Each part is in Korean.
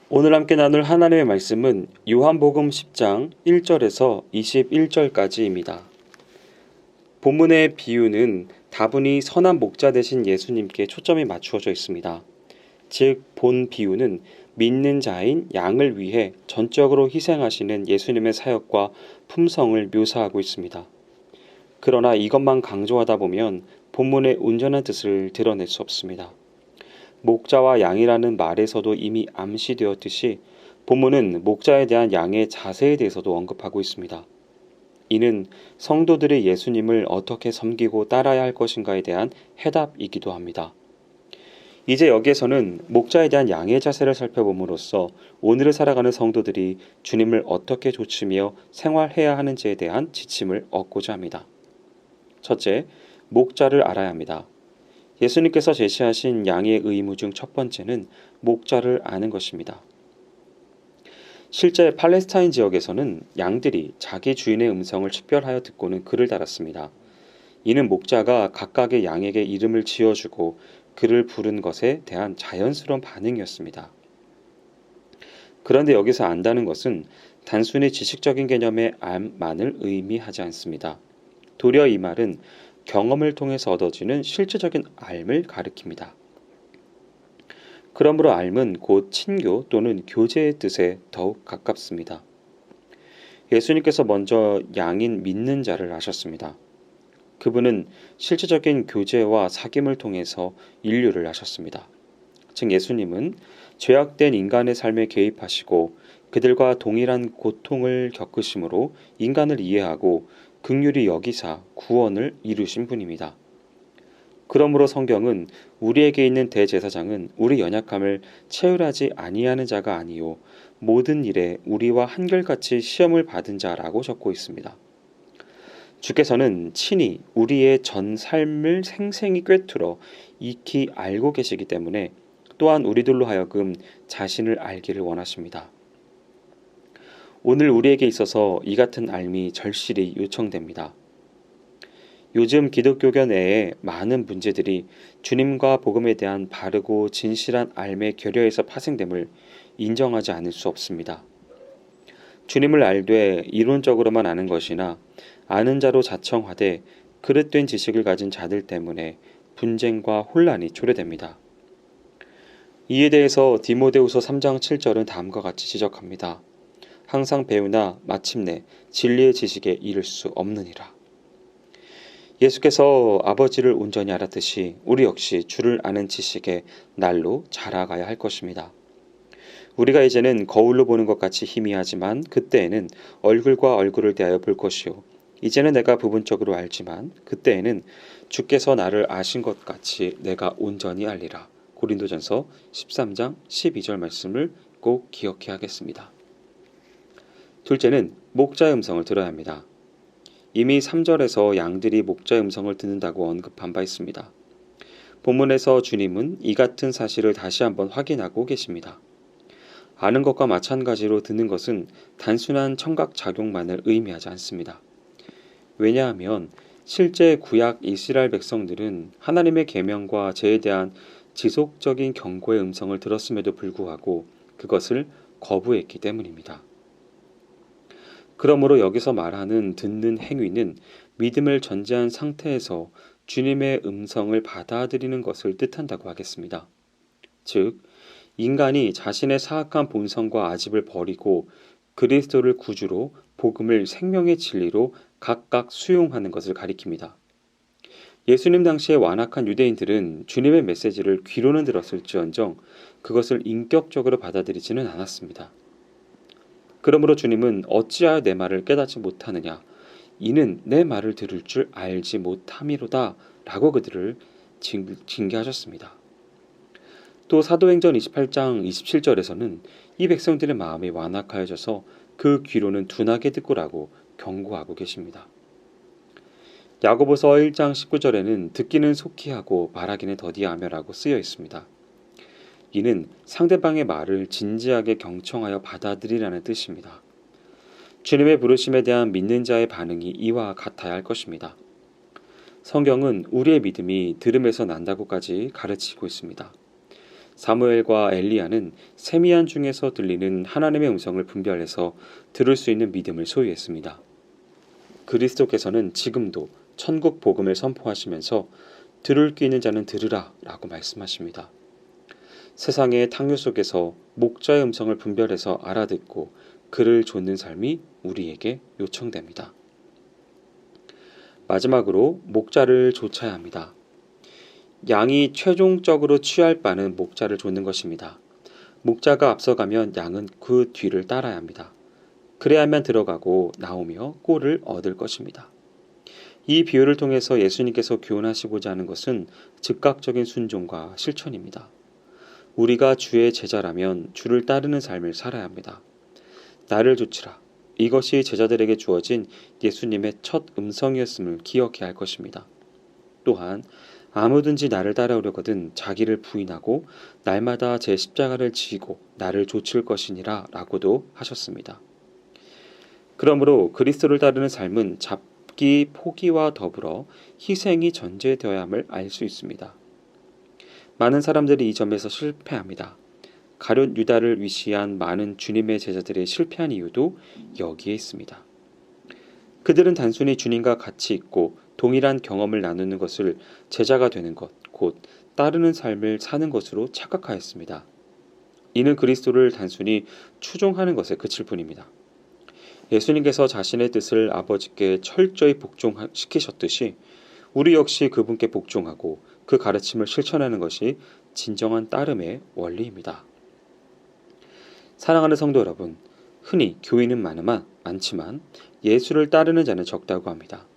오늘 함께 나눌 하나님의 말씀은 요한복음 10장 1절에서 21절까지입니다. 본문의 비유는 다분히 선한 목자 되신 예수님께 초점이 맞추어져 있습니다. 즉, 본 비유는 믿는 자인 양을 위해 전적으로 희생하시는 예수님의 사역과 품성을 묘사하고 있습니다. 그러나 이것만 강조하다 보면 본문의 온전한 뜻을 드러낼 수 없습니다. 목자와 양이라는 말에서도 이미 암시되었듯이 본문은 목자에 대한 양의 자세에 대해서도 언급하고 있습니다. 이는 성도들이 예수님을 어떻게 섬기고 따라야 할 것인가에 대한 해답이기도 합니다. 이제 여기에서는 목자에 대한 양의 자세를 살펴봄으로써 오늘을 살아가는 성도들이 주님을 어떻게 좇으며 생활해야 하는지에 대한 지침을 얻고자 합니다. 첫째, 목자를 알아야 합니다. 예수님께서 제시하신 양의 의무 중 첫 번째는 목자를 아는 것입니다. 실제 팔레스타인 지역에서는 양들이 자기 주인의 음성을 식별하여 듣고는 글을 달았습니다. 이는 목자가 각각의 양에게 이름을 지어주고 그를 부른 것에 대한 자연스러운 반응이었습니다. 그런데 여기서 안다는 것은 단순히 지식적인 개념의 알만을 의미하지 않습니다. 도리어 이 말은 경험을 통해서 얻어지는 실제적인 알을 가리킵니다. 그러므로 알은 곧 친교 또는 교제의 뜻에 더욱 가깝습니다. 예수님께서 먼저 양인 믿는 자를 아셨습니다. 그분은 실제적인 교제와 사귐을 통해서 인류를 아셨습니다. 즉, 예수님은 죄악된 인간의 삶에 개입하시고 그들과 동일한 고통을 겪으심으로 인간을 이해하고 긍휼히 여기사 구원을 이루신 분입니다. 그러므로 성경은 우리에게 있는 대제사장은 우리 연약함을 체휼하지 아니하는 자가 아니요 모든 일에 우리와 한결같이 시험을 받은 자라고 적고 있습니다. 주께서는 친히 우리의 전 삶을 생생히 꿰뚫어 익히 알고 계시기 때문에 또한 우리들로 하여금 자신을 알기를 원하십니다. 오늘 우리에게 있어서 이 같은 알미 절실히 요청됩니다. 요즘 기독교계 내에 많은 문제들이 주님과 복음에 대한 바르고 진실한 알의 결여에서 파생됨을 인정하지 않을 수 없습니다. 주님을 알되 이론적으로만 아는 것이나 아는 자로 자청하되 그릇된 지식을 가진 자들 때문에 분쟁과 혼란이 초래됩니다. 이에 대해서 디모데후서 3장 7절은 다음과 같이 지적합니다. 항상 배우나 마침내 진리의 지식에 이를 수 없느니라. 예수께서 아버지를 온전히 알았듯이 우리 역시 주를 아는 지식에 날로 자라가야 할 것입니다. 우리가 이제는 거울로 보는 것 같이 희미하지만 그때에는 얼굴과 얼굴을 대하여 볼 것이요. 이제는 내가 부분적으로 알지만 그때에는 주께서 나를 아신 것 같이 내가 온전히 알리라. 고린도전서 13장 12절 말씀을 꼭 기억해야 하겠습니다. 둘째는 목자의 음성을 들어야 합니다. 이미 3절에서 양들이 목자의 음성을 듣는다고 언급한 바 있습니다. 본문에서 주님은 이 같은 사실을 다시 한번 확인하고 계십니다. 아는 것과 마찬가지로 듣는 것은 단순한 청각작용만을 의미하지 않습니다. 왜냐하면 실제 구약 이스라엘 백성들은 하나님의 계명과 죄에 대한 지속적인 경고의 음성을 들었음에도 불구하고 그것을 거부했기 때문입니다. 그러므로 여기서 말하는 듣는 행위는 믿음을 전제한 상태에서 주님의 음성을 받아들이는 것을 뜻한다고 하겠습니다. 즉, 인간이 자신의 사악한 본성과 아집을 버리고 그리스도를 구주로 복음을 생명의 진리로 각각 수용하는 것을 가리킵니다. 예수님 당시의 완악한 유대인들은 주님의 메시지를 귀로는 들었을지언정 그것을 인격적으로 받아들이지는 않았습니다. 그러므로 주님은 어찌하여 내 말을 깨닫지 못하느냐 이는 내 말을 들을 줄 알지 못함이로다 라고 그들을 징계하셨습니다. 또 사도행전 28장 27절에서는 이 백성들의 마음이 완악하여져서 그 귀로는 둔하게 듣고라고 경고하고 계십니다. 야고보서 1장 19절에는 듣기는 속히 하고 말하기는 더디하며라고 쓰여 있습니다. 이는 상대방의 말을 진지하게 경청하여 받아들이라는 뜻입니다. 주님의 부르심에 대한 믿는 자의 반응이 이와 같아야 할 것입니다. 성경은 우리의 믿음이 들음에서 난다고까지 가르치고 있습니다. 사무엘과 엘리야는 세미한 중에서 들리는 하나님의 음성을 분별해서 들을 수 있는 믿음을 소유했습니다. 그리스도께서는 지금도 천국 복음을 선포하시면서 들을 귀 있는 자는 들으라 라고 말씀하십니다. 세상의 탕류 속에서 목자의 음성을 분별해서 알아듣고 그를 좇는 삶이 우리에게 요청됩니다. 마지막으로 목자를 좇아야 합니다. 양이 최종적으로 취할 바는 목자를 좇는 것입니다. 목자가 앞서가면 양은 그 뒤를 따라야 합니다. 그래야만 들어가고 나오며 꼴을 얻을 것입니다. 이 비유를 통해서 예수님께서 교훈하시고자 하는 것은 즉각적인 순종과 실천입니다. 우리가 주의 제자라면 주를 따르는 삶을 살아야 합니다. 나를 좇으라. 이것이 제자들에게 주어진 예수님의 첫 음성이었음을 기억해야 할 것입니다. 또한 아무든지 나를 따라오려거든 자기를 부인하고 날마다 제 십자가를 지고 나를 좇을 것이니라 라고도 하셨습니다. 그러므로 그리스도를 따르는 삶은 잡기, 포기와 더불어 희생이 전제되어야 함을 알 수 있습니다. 많은 사람들이 이 점에서 실패합니다. 가룟 유다를 위시한 많은 주님의 제자들이 실패한 이유도 여기에 있습니다. 그들은 단순히 주님과 같이 있고 동일한 경험을 나누는 것을 제자가 되는 것, 곧 따르는 삶을 사는 것으로 착각하였습니다. 이는 그리스도를 단순히 추종하는 것에 그칠 뿐입니다. 예수님께서 자신의 뜻을 아버지께 철저히 복종시키셨듯이 우리 역시 그분께 복종하고 그 가르침을 실천하는 것이 진정한 따름의 원리입니다. 사랑하는 성도 여러분, 흔히 교인은 많지만 예수를 따르는 자는 적다고 합니다.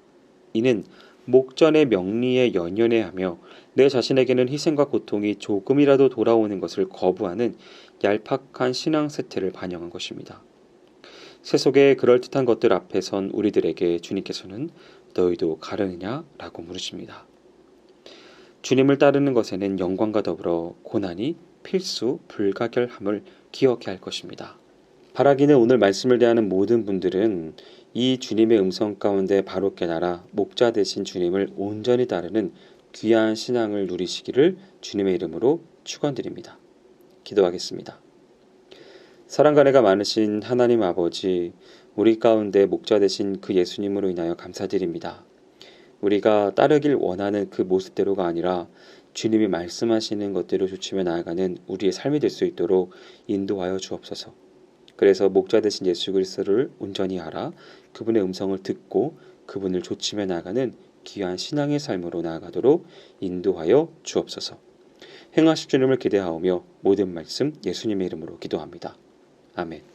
이는 목전의 명리에 연연해 하며 내 자신에게는 희생과 고통이 조금이라도 돌아오는 것을 거부하는 얄팍한 신앙 세태를 반영한 것입니다. 세속의 그럴듯한 것들 앞에 선 우리들에게 주님께서는 너희도 가르느냐? 라고 물으십니다. 주님을 따르는 것에는 영광과 더불어 고난이 필수 불가결함을 기억해야 할 것입니다. 바라기는 오늘 말씀을 대하는 모든 분들은 이 주님의 음성 가운데 바로 깨달아 목자 되신 주님을 온전히 따르는 귀한 신앙을 누리시기를 주님의 이름으로 축원드립니다. 기도하겠습니다. 사랑과 은혜가 많으신 하나님 아버지, 우리 가운데 목자 되신 그 예수님으로 인하여 감사드립니다. 우리가 따르길 원하는 그 모습대로가 아니라 주님이 말씀하시는 것대로 좇으며 나아가는 우리의 삶이 될 수 있도록 인도하여 주옵소서. 그래서 목자 되신 예수 그리스도를 온전히 알아 그분의 음성을 듣고 그분을 좇으며 나아가는 귀한 신앙의 삶으로 나아가도록 인도하여 주옵소서. 행하실 주님을 기대하오며 모든 말씀 예수님의 이름으로 기도합니다. 아멘.